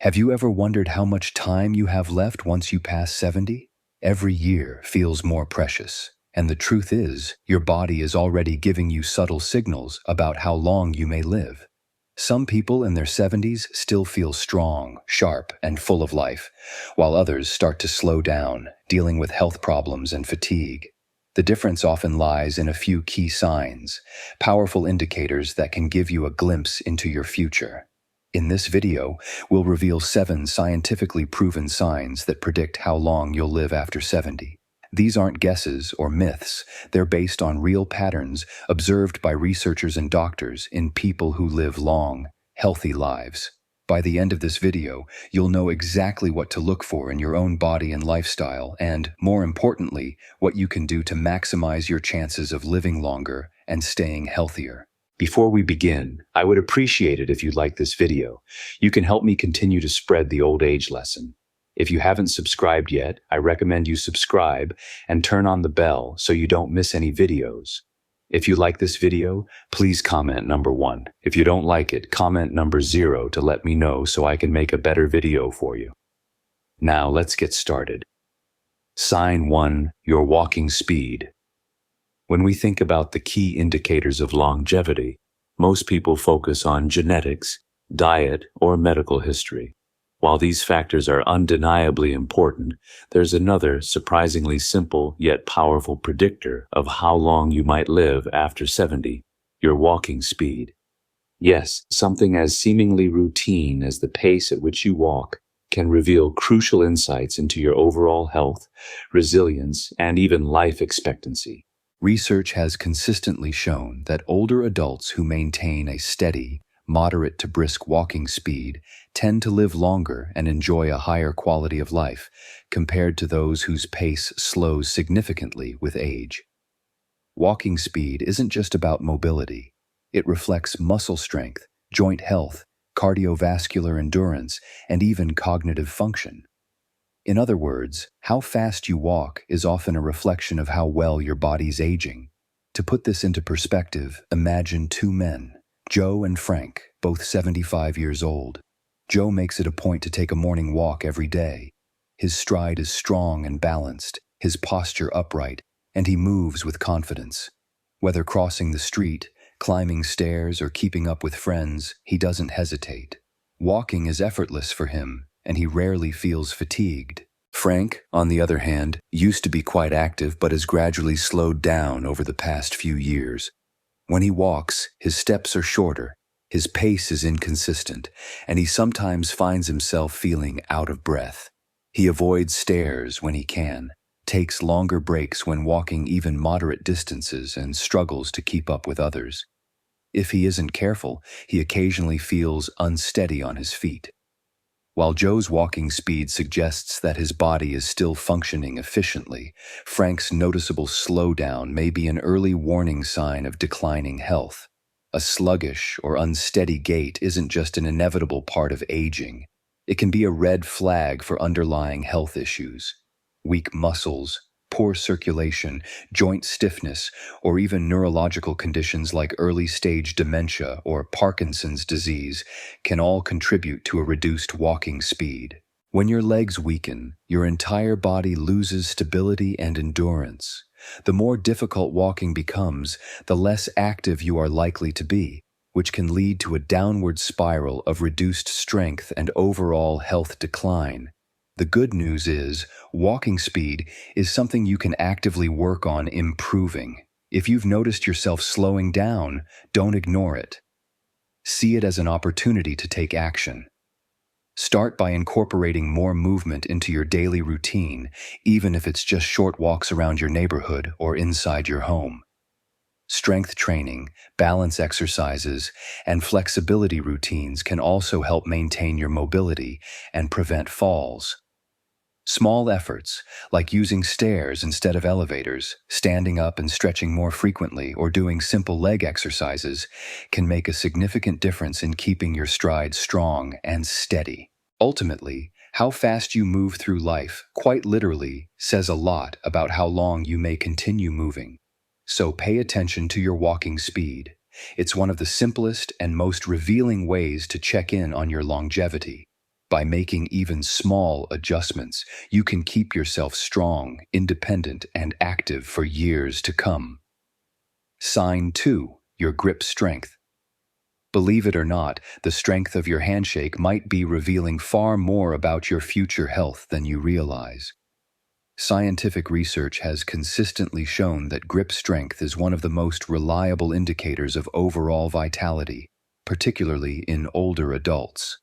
Have you ever wondered how much time you have left once you pass 70? Every year feels more precious, and the truth is, your body is already giving you subtle signals about how long you may live. Some people in their 70s still feel strong, sharp, and full of life, while others start to slow down, dealing with health problems and fatigue. The difference often lies in a few key signs, powerful indicators that can give you a glimpse into your future. In this video, we'll reveal 7 scientifically proven signs that predict how long you'll live after 70. These aren't guesses or myths, they're based on real patterns observed by researchers and doctors in people who live long, healthy lives. By the end of this video, you'll know exactly what to look for in your own body and lifestyle and, more importantly, what you can do to maximize your chances of living longer and staying healthier. Before we begin, I would appreciate it if you like this video. You can help me continue to spread the old age lesson. If you haven't subscribed yet, I recommend you subscribe and turn on the bell so you don't miss any videos. If you like this video, please comment number 1. If you don't like it, comment number 0 to let me know so I can make a better video for you. Now let's get started. Sign 1, your walking speed. When we think about the key indicators of longevity, most people focus on genetics, diet, or medical history. While these factors are undeniably important, there's another surprisingly simple yet powerful predictor of how long you might live after 70, your walking speed. Yes, something as seemingly routine as the pace at which you walk can reveal crucial insights into your overall health, resilience, and even life expectancy. Research has consistently shown that older adults who maintain a steady, moderate to brisk walking speed tend to live longer and enjoy a higher quality of life compared to those whose pace slows significantly with age. Walking speed isn't just about mobility. It reflects muscle strength, joint health, cardiovascular endurance, and even cognitive function. In other words, how fast you walk is often a reflection of how well your body's aging. To put this into perspective, imagine 2 men, Joe and Frank, both 75 years old. Joe makes it a point to take a morning walk every day. His stride is strong and balanced, his posture upright, and he moves with confidence. Whether crossing the street, climbing stairs, or keeping up with friends, he doesn't hesitate. Walking is effortless for him, and he rarely feels fatigued. Frank, on the other hand, used to be quite active but has gradually slowed down over the past few years. When he walks, his steps are shorter, his pace is inconsistent, and he sometimes finds himself feeling out of breath. He avoids stairs when he can, takes longer breaks when walking even moderate distances, and struggles to keep up with others. If he isn't careful, he occasionally feels unsteady on his feet. While Joe's walking speed suggests that his body is still functioning efficiently, Frank's noticeable slowdown may be an early warning sign of declining health. A sluggish or unsteady gait isn't just an inevitable part of aging. It can be a red flag for underlying health issues. Weak muscles, poor circulation, joint stiffness, or even neurological conditions like early-stage dementia or Parkinson's disease can all contribute to a reduced walking speed. When your legs weaken, your entire body loses stability and endurance. The more difficult walking becomes, the less active you are likely to be, which can lead to a downward spiral of reduced strength and overall health decline. The good news is, walking speed is something you can actively work on improving. If you've noticed yourself slowing down, don't ignore it. See it as an opportunity to take action. Start by incorporating more movement into your daily routine, even if it's just short walks around your neighborhood or inside your home. Strength training, balance exercises, and flexibility routines can also help maintain your mobility and prevent falls. Small efforts, like using stairs instead of elevators, standing up and stretching more frequently, or doing simple leg exercises, can make a significant difference in keeping your stride strong and steady. Ultimately, how fast you move through life, quite literally, says a lot about how long you may continue moving. So pay attention to your walking speed. It's one of the simplest and most revealing ways to check in on your longevity. By making even small adjustments, you can keep yourself strong, independent, and active for years to come. Sign 2. Your grip strength. Believe it or not, the strength of your handshake might be revealing far more about your future health than you realize. Scientific research has consistently shown that grip strength is one of the most reliable indicators of overall vitality, particularly in older adults.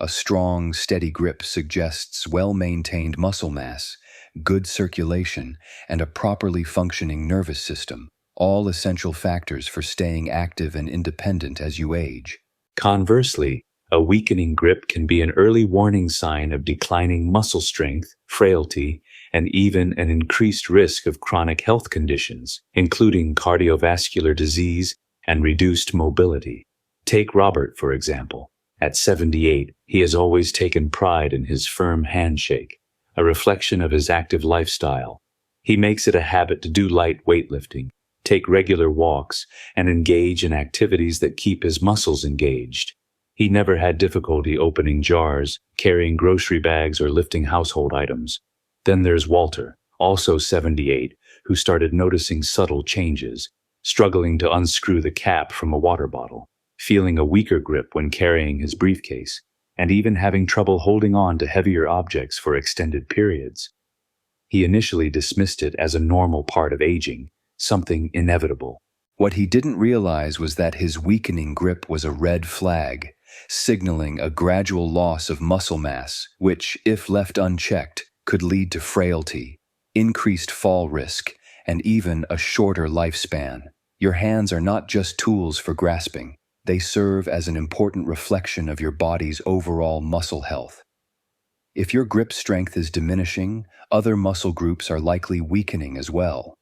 A strong, steady grip suggests well-maintained muscle mass, good circulation, and a properly functioning nervous system, all essential factors for staying active and independent as you age. Conversely, a weakening grip can be an early warning sign of declining muscle strength, frailty, and even an increased risk of chronic health conditions, including cardiovascular disease and reduced mobility. Take Robert, for example. At 78, he has always taken pride in his firm handshake, a reflection of his active lifestyle. He makes it a habit to do light weightlifting, take regular walks, and engage in activities that keep his muscles engaged. He never had difficulty opening jars, carrying grocery bags, or lifting household items. Then there's Walter, also 78, who started noticing subtle changes, struggling to unscrew the cap from a water bottle, feeling a weaker grip when carrying his briefcase, and even having trouble holding on to heavier objects for extended periods. He initially dismissed it as a normal part of aging, something inevitable. What he didn't realize was that his weakening grip was a red flag, signaling a gradual loss of muscle mass, which, if left unchecked, could lead to frailty, increased fall risk, and even a shorter lifespan. Your hands are not just tools for grasping. They serve as an important reflection of your body's overall muscle health. If your grip strength is diminishing, other muscle groups are likely weakening as well.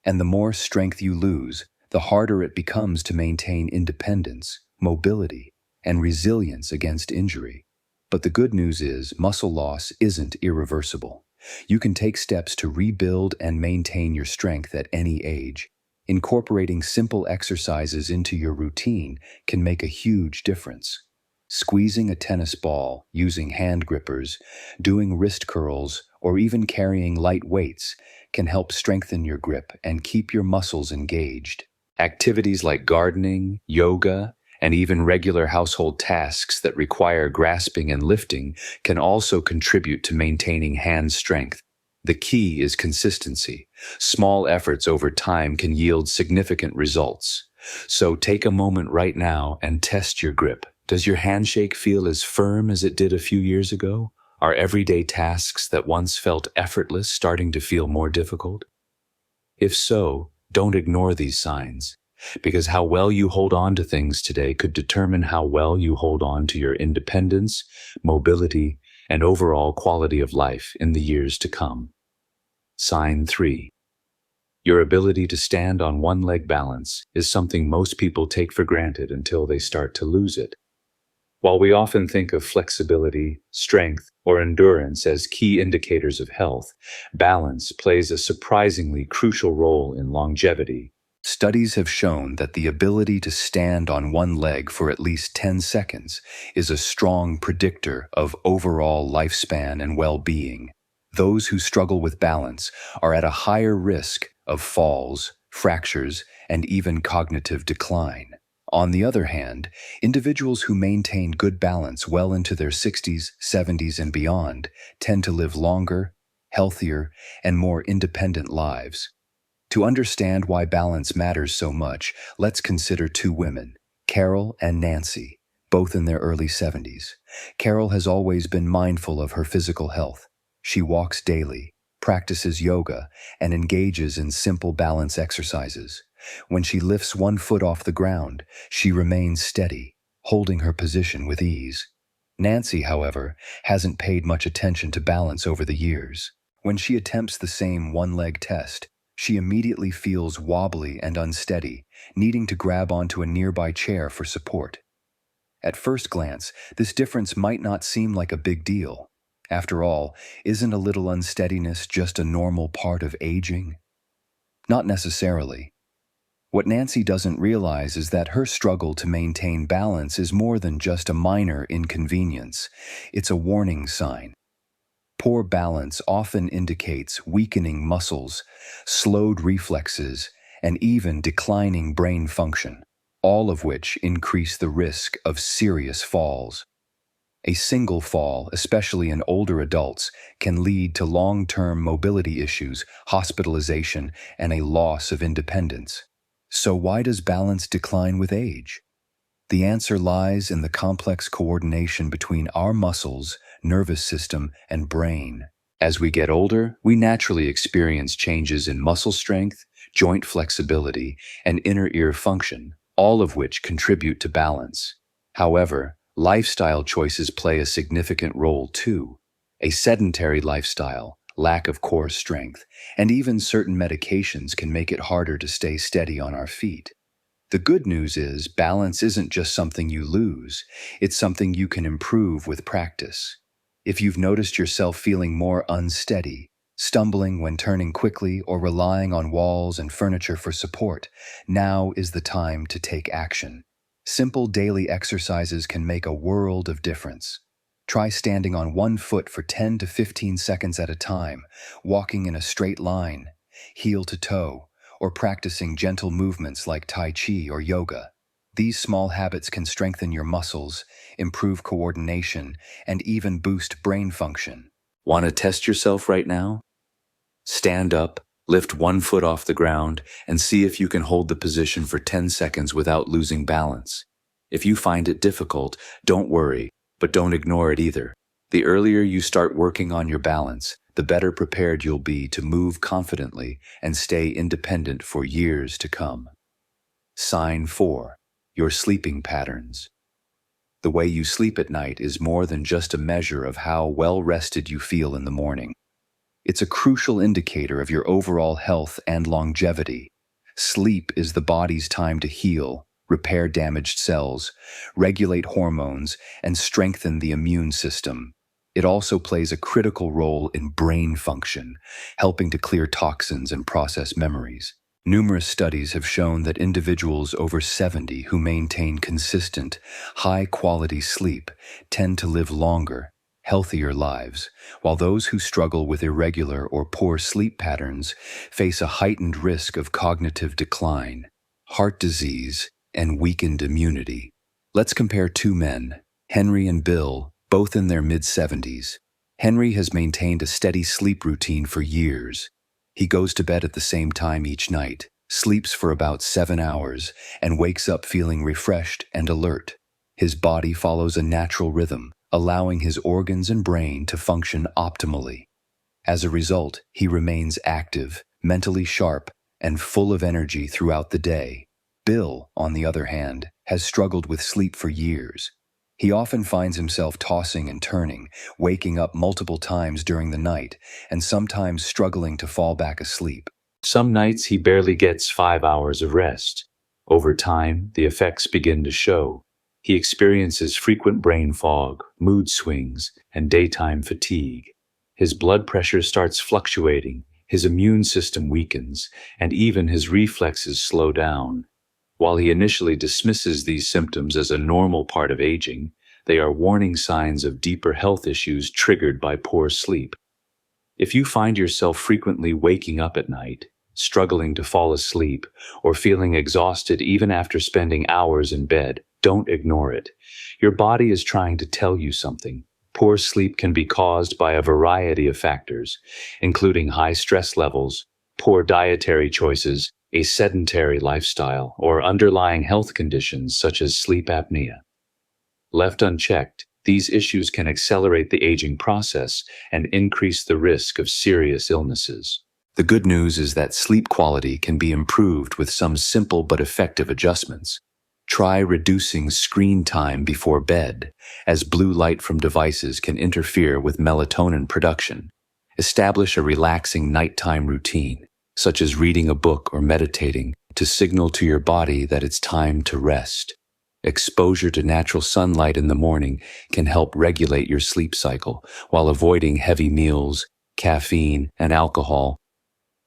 And the more strength you lose, the harder it becomes to maintain independence, mobility, and resilience against injury. But the good news is, muscle loss isn't irreversible. You can take steps to rebuild and maintain your strength at any age. Incorporating simple exercises into your routine can make a huge difference. Squeezing a tennis ball, using hand grippers, doing wrist curls, or even carrying light weights can help strengthen your grip and keep your muscles engaged. Activities like gardening, yoga, and even regular household tasks that require grasping and lifting can also contribute to maintaining hand strength. The key is consistency. Small efforts over time can yield significant results. So take a moment right now and test your grip. Does your handshake feel as firm as it did a few years ago? Are everyday tasks that once felt effortless starting to feel more difficult? If so, don't ignore these signs, because how well you hold on to things today could determine how well you hold on to your independence, mobility, and overall quality of life in the years to come. Sign 3. Your ability to stand on one-leg balance is something most people take for granted until they start to lose it. While we often think of flexibility, strength, or endurance as key indicators of health, balance plays a surprisingly crucial role in longevity. Studies have shown that the ability to stand on one leg for at least 10 seconds is a strong predictor of overall lifespan and well-being. Those who struggle with balance are at a higher risk of falls, fractures, and even cognitive decline. On the other hand, individuals who maintain good balance well into their 60s, 70s, and beyond tend to live longer, healthier, and more independent lives. To understand why balance matters so much, let's consider two women, Carol and Nancy, both in their early 70s. Carol has always been mindful of her physical health. She walks daily, practices yoga, and engages in simple balance exercises. When she lifts one foot off the ground, she remains steady, holding her position with ease. Nancy, however, hasn't paid much attention to balance over the years. When she attempts the same one-leg test, she immediately feels wobbly and unsteady, needing to grab onto a nearby chair for support. At first glance, this difference might not seem like a big deal. After all, isn't a little unsteadiness just a normal part of aging? Not necessarily. What Nancy doesn't realize is that her struggle to maintain balance is more than just a minor inconvenience. It's a warning sign. Poor balance often indicates weakening muscles, slowed reflexes, and even declining brain function, all of which increase the risk of serious falls. A single fall, especially in older adults, can lead to long-term mobility issues, hospitalization, and a loss of independence. So why does balance decline with age? The answer lies in the complex coordination between our muscles, nervous system, and brain. As we get older, we naturally experience changes in muscle strength, joint flexibility, and inner ear function, all of which contribute to balance. However, lifestyle choices play a significant role too. A sedentary lifestyle, lack of core strength, and even certain medications can make it harder to stay steady on our feet. The good news is balance isn't just something you lose, it's something you can improve with practice. If you've noticed yourself feeling more unsteady, stumbling when turning quickly or relying on walls and furniture for support, now is the time to take action. Simple daily exercises can make a world of difference. Try standing on one foot for 10 to 15 seconds at a time, walking in a straight line, heel to toe, or practicing gentle movements like Tai Chi or yoga. These small habits can strengthen your muscles, improve coordination, and even boost brain function. Want to test yourself right now? Stand up, lift one foot off the ground, and see if you can hold the position for 10 seconds without losing balance. If you find it difficult, don't worry, but don't ignore it either. The earlier you start working on your balance, the better prepared you'll be to move confidently and stay independent for years to come. Sign 4. Your sleeping patterns. The way you sleep at night is more than just a measure of how well rested you feel in the morning. It's a crucial indicator of your overall health and longevity. Sleep is the body's time to heal, repair damaged cells, regulate hormones, and strengthen the immune system. It also plays a critical role in brain function, helping to clear toxins and process memories. Numerous studies have shown that individuals over 70 who maintain consistent, high-quality sleep tend to live longer, healthier lives, while those who struggle with irregular or poor sleep patterns face a heightened risk of cognitive decline, heart disease, and weakened immunity. Let's compare two men, Henry and Bill, both in their mid-70s. Henry has maintained a steady sleep routine for years. He goes to bed at the same time each night, sleeps for about 7 hours, and wakes up feeling refreshed and alert. His body follows a natural rhythm, allowing his organs and brain to function optimally. As a result, he remains active, mentally sharp, and full of energy throughout the day. Bill, on the other hand, has struggled with sleep for years. He often finds himself tossing and turning, waking up multiple times during the night, and sometimes struggling to fall back asleep. Some nights he barely gets 5 hours of rest. Over time, the effects begin to show. He experiences frequent brain fog, mood swings, and daytime fatigue. His blood pressure starts fluctuating, his immune system weakens, and even his reflexes slow down. While he initially dismisses these symptoms as a normal part of aging, they are warning signs of deeper health issues triggered by poor sleep. If you find yourself frequently waking up at night, struggling to fall asleep, or feeling exhausted even after spending hours in bed, don't ignore it. Your body is trying to tell you something. Poor sleep can be caused by a variety of factors, including high stress levels, poor dietary choices, a sedentary lifestyle, or underlying health conditions such as sleep apnea. Left unchecked, these issues can accelerate the aging process and increase the risk of serious illnesses. The good news is that sleep quality can be improved with some simple but effective adjustments. Try reducing screen time before bed, as blue light from devices can interfere with melatonin production. Establish a relaxing nighttime routine, such as reading a book or meditating, to signal to your body that it's time to rest. Exposure to natural sunlight in the morning can help regulate your sleep cycle while avoiding heavy meals, caffeine, and alcohol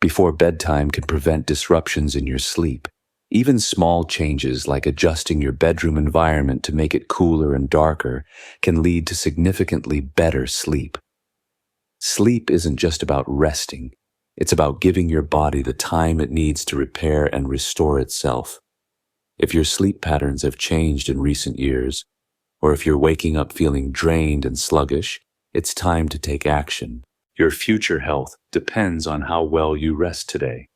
before bedtime can prevent disruptions in your sleep. Even small changes like adjusting your bedroom environment to make it cooler and darker can lead to significantly better sleep. Sleep isn't just about resting. It's about giving your body the time it needs to repair and restore itself. If your sleep patterns have changed in recent years, or if you're waking up feeling drained and sluggish, it's time to take action. Your future health depends on how well you rest today.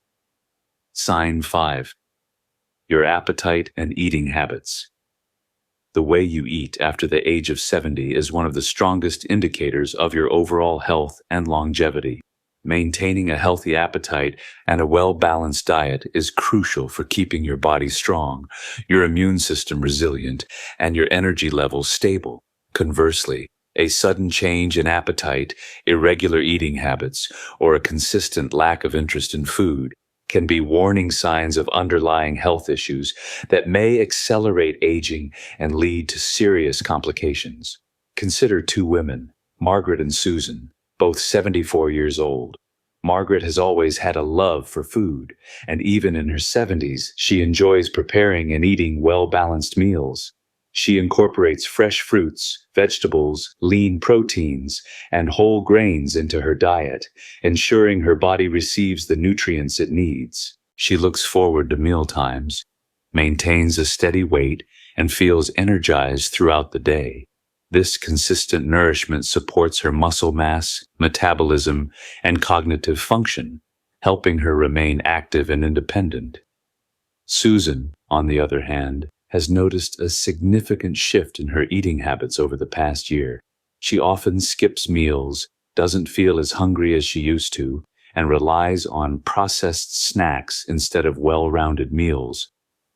Sign 5. Your appetite and eating habits. The way you eat after the age of 70 is one of the strongest indicators of your overall health and longevity. Maintaining a healthy appetite and a well-balanced diet is crucial for keeping your body strong, your immune system resilient, and your energy levels stable. Conversely, a sudden change in appetite, irregular eating habits, or a consistent lack of interest in food can be warning signs of underlying health issues that may accelerate aging and lead to serious complications. Consider two women, Margaret and Susan, both 74 years old. Margaret has always had a love for food, and even in her 70s, she enjoys preparing and eating well-balanced meals. She incorporates fresh fruits, vegetables, lean proteins, and whole grains into her diet, ensuring her body receives the nutrients it needs. She looks forward to mealtimes, maintains a steady weight, and feels energized throughout the day. This consistent nourishment supports her muscle mass, metabolism, and cognitive function, helping her remain active and independent. Susan, on the other hand, has noticed a significant shift in her eating habits over the past year. She often skips meals, doesn't feel as hungry as she used to, and relies on processed snacks instead of well-rounded meals.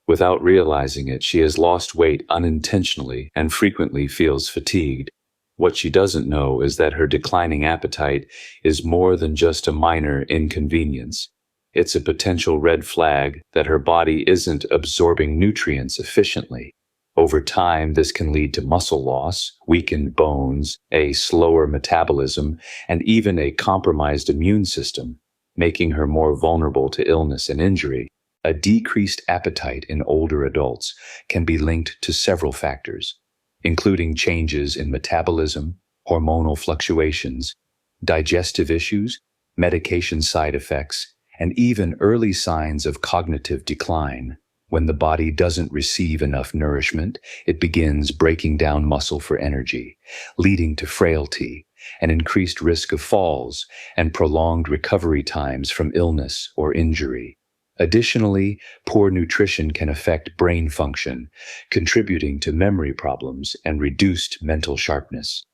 Without realizing it, she has lost weight unintentionally and frequently feels fatigued. What she doesn't know is that her declining appetite is more than just a minor inconvenience. It's a potential red flag that her body isn't absorbing nutrients efficiently. Over time, this can lead to muscle loss, weakened bones, a slower metabolism, and even a compromised immune system, making her more vulnerable to illness and injury. A decreased appetite in older adults can be linked to several factors, including changes in metabolism, hormonal fluctuations, digestive issues, medication side effects, and even early signs of cognitive decline. When the body doesn't receive enough nourishment, it begins breaking down muscle for energy, leading to frailty, an increased risk of falls, and prolonged recovery times from illness or injury. Additionally, poor nutrition can affect brain function, contributing to memory problems and reduced mental sharpness.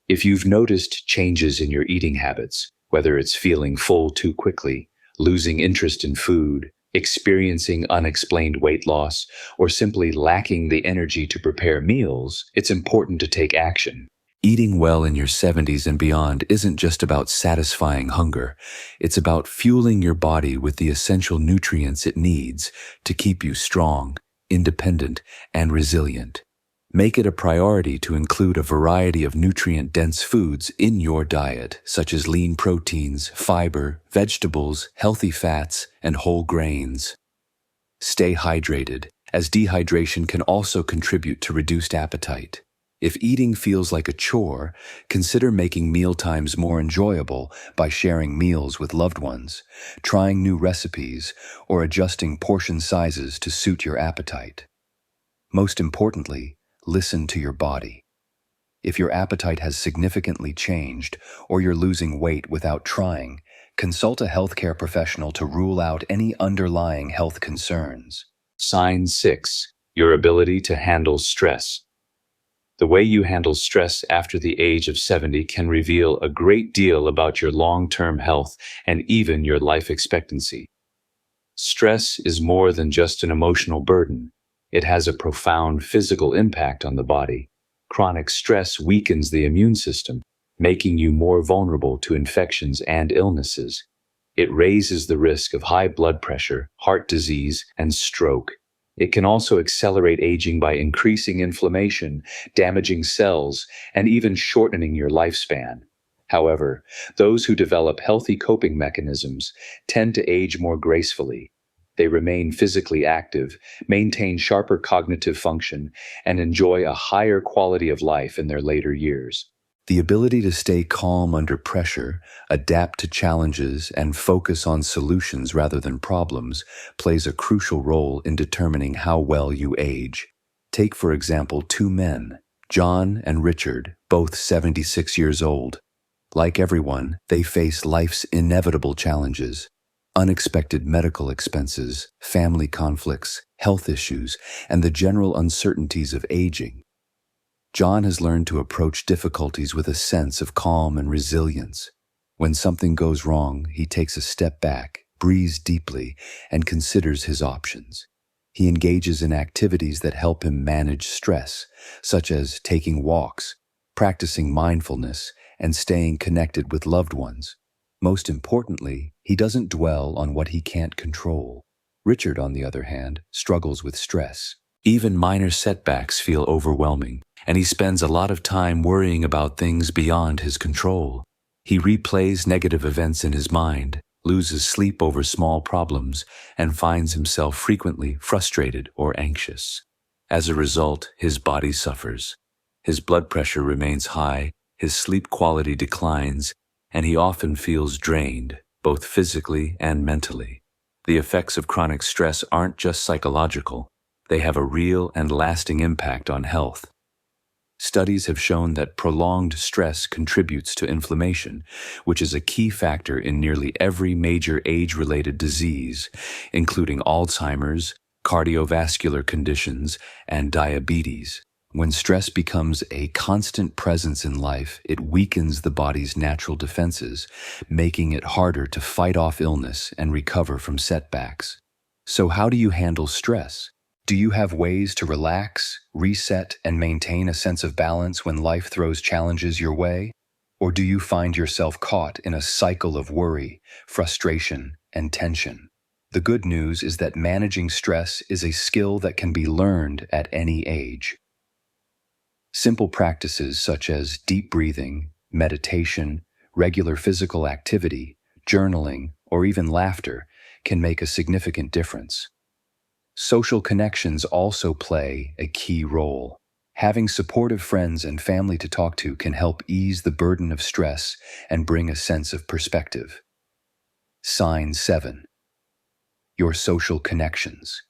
If you've noticed changes in your eating habits, whether it's feeling full too quickly, losing interest in food, experiencing unexplained weight loss, or simply lacking the energy to prepare meals, it's important to take action. Eating well in your 70s and beyond isn't just about satisfying hunger. It's about fueling your body with the essential nutrients it needs to keep you strong, independent, and resilient. Make it a priority to include a variety of nutrient-dense foods in your diet, such as lean proteins, fiber, vegetables, healthy fats, and whole grains. Stay hydrated, as dehydration can also contribute to reduced appetite. If eating feels like a chore, consider making mealtimes more enjoyable by sharing meals with loved ones, trying new recipes, or adjusting portion sizes to suit your appetite. Most importantly, listen to your body. If your appetite has significantly changed or you're losing weight without trying, consult a healthcare professional to rule out any underlying health concerns. Sign 6. Your ability to handle stress. The way you handle stress after the age of 70 can reveal a great deal about your long-term health and even your life expectancy. Stress is more than just an emotional burden. It has a profound physical impact on the body. Chronic stress weakens the immune system, making you more vulnerable to infections and illnesses. It raises the risk of high blood pressure, heart disease, and stroke. It can also accelerate aging by increasing inflammation, damaging cells, and even shortening your lifespan. However, those who develop healthy coping mechanisms tend to age more gracefully. They remain physically active, maintain sharper cognitive function, and enjoy a higher quality of life in their later years. The ability to stay calm under pressure, adapt to challenges, and focus on solutions rather than problems plays a crucial role in determining how well you age. Take, for example, two men, John and Richard, both 76 years old. Like everyone, they face life's inevitable challenges. Unexpected medical expenses, family conflicts, health issues, and the general uncertainties of aging. John has learned to approach difficulties with a sense of calm and resilience. When something goes wrong, he takes a step back, breathes deeply, and considers his options. He engages in activities that help him manage stress, such as taking walks, practicing mindfulness, and staying connected with loved ones. Most importantly, he doesn't dwell on what he can't control. Richard, on the other hand, struggles with stress. Even minor setbacks feel overwhelming, and he spends a lot of time worrying about things beyond his control. He replays negative events in his mind, loses sleep over small problems, and finds himself frequently frustrated or anxious. As a result, his body suffers. His blood pressure remains high, his sleep quality declines, and he often feels drained, both physically and mentally. The effects of chronic stress aren't just psychological. They have a real and lasting impact on health. Studies have shown that prolonged stress contributes to inflammation, which is a key factor in nearly every major age-related disease, including Alzheimer's, cardiovascular conditions, and diabetes. When stress becomes a constant presence in life, it weakens the body's natural defenses, making it harder to fight off illness and recover from setbacks. So how do you handle stress? Do you have ways to relax, reset, and maintain a sense of balance when life throws challenges your way? Or do you find yourself caught in a cycle of worry, frustration, and tension? The good news is that managing stress is a skill that can be learned at any age. Simple practices such as deep breathing, meditation, regular physical activity, journaling, or even laughter can make a significant difference. Social connections also play a key role. Having supportive friends and family to talk to can help ease the burden of stress and bring a sense of perspective. Sign 7. Your social connections.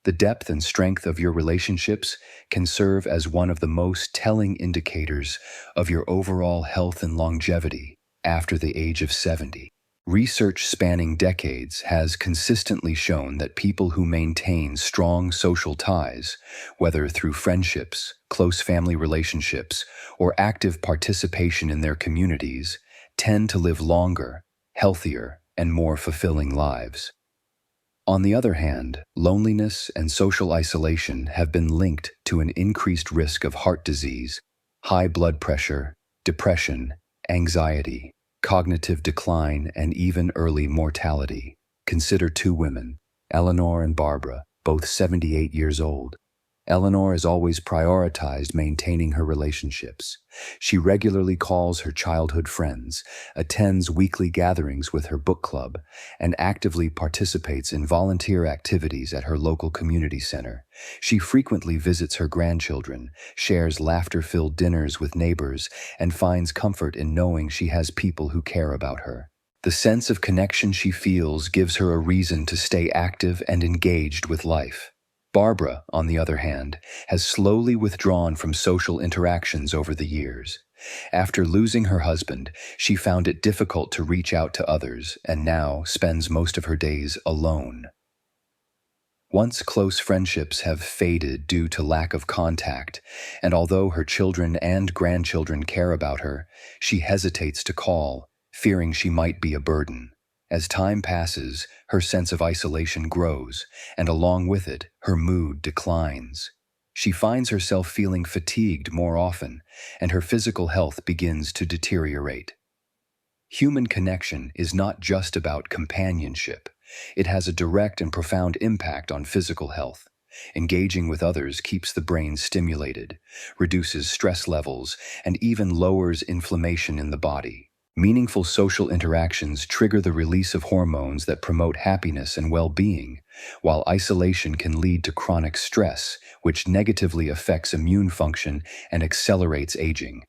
The depth and strength of your relationships can serve as one of the most telling indicators of your overall health and longevity after the age of 70. Research spanning decades has consistently shown that people who maintain strong social ties, whether through friendships, close family relationships, or active participation in their communities, tend to live longer, healthier, and more fulfilling lives. On the other hand, loneliness and social isolation have been linked to an increased risk of heart disease, high blood pressure, depression, anxiety, cognitive decline, and even early mortality. Consider two women, Eleanor and Barbara, both 78 years old. Eleanor has always prioritized maintaining her relationships. She regularly calls her childhood friends, attends weekly gatherings with her book club, and actively participates in volunteer activities at her local community center. She frequently visits her grandchildren, shares laughter-filled dinners with neighbors, and finds comfort in knowing she has people who care about her. The sense of connection she feels gives her a reason to stay active and engaged with life. Barbara, on the other hand, has slowly withdrawn from social interactions over the years. After losing her husband, she found it difficult to reach out to others and now spends most of her days alone. Once close friendships have faded due to lack of contact, and although her children and grandchildren care about her, she hesitates to call, fearing she might be a burden. As time passes, her sense of isolation grows, and along with it, her mood declines. She finds herself feeling fatigued more often, and her physical health begins to deteriorate. Human connection is not just about companionship. It has a direct and profound impact on physical health. Engaging with others keeps the brain stimulated, reduces stress levels, and even lowers inflammation in the body. Meaningful social interactions trigger the release of hormones that promote happiness and well-being, while isolation can lead to chronic stress, which negatively affects immune function and accelerates aging.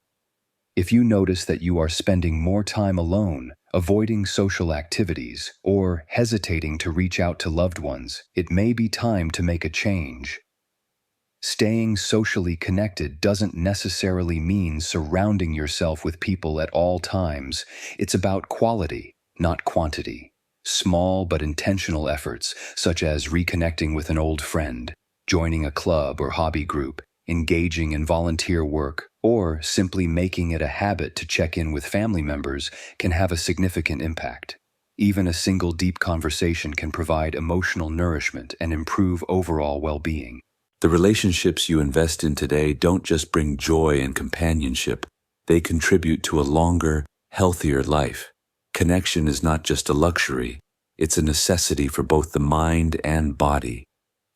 If you notice that you are spending more time alone, avoiding social activities, or hesitating to reach out to loved ones, it may be time to make a change. Staying socially connected doesn't necessarily mean surrounding yourself with people at all times. It's about quality, not quantity. Small but intentional efforts, such as reconnecting with an old friend, joining a club or hobby group, engaging in volunteer work, or simply making it a habit to check in with family members, can have a significant impact. Even a single deep conversation can provide emotional nourishment and improve overall well-being. The relationships you invest in today don't just bring joy and companionship, they contribute to a longer, healthier life. Connection is not just a luxury, it's a necessity for both the mind and body.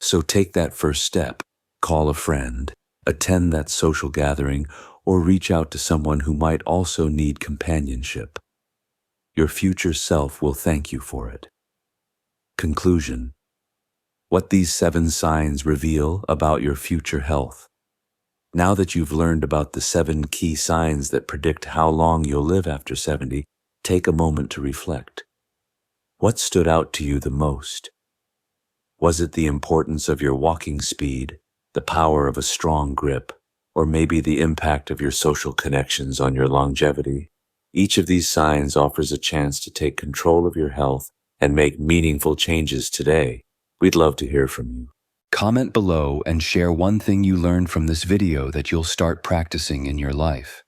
So take that first step, call a friend, attend that social gathering, or reach out to someone who might also need companionship. Your future self will thank you for it. Conclusion. What these 7 signs reveal about your future health. Now that you've learned about the 7 key signs that predict how long you'll live after 70, take a moment to reflect. What stood out to you the most? Was it the importance of your walking speed, the power of a strong grip, or maybe the impact of your social connections on your longevity? Each of these signs offers a chance to take control of your health and make meaningful changes today. We'd love to hear from you. Comment below and share one thing you learned from this video that you'll start practicing in your life.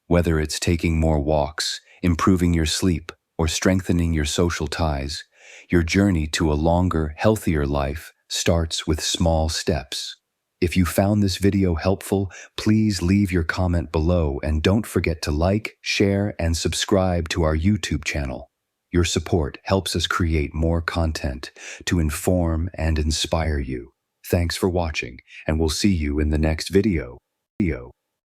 Whether it's taking more walks, improving your sleep, or strengthening your social ties, your journey to a longer, healthier life starts with small steps. If you found this video helpful, please leave your comment below and don't forget to like, share, and subscribe to our YouTube channel. Your support helps us create more content to inform and inspire you. Thanks for watching, and we'll see you in the next video.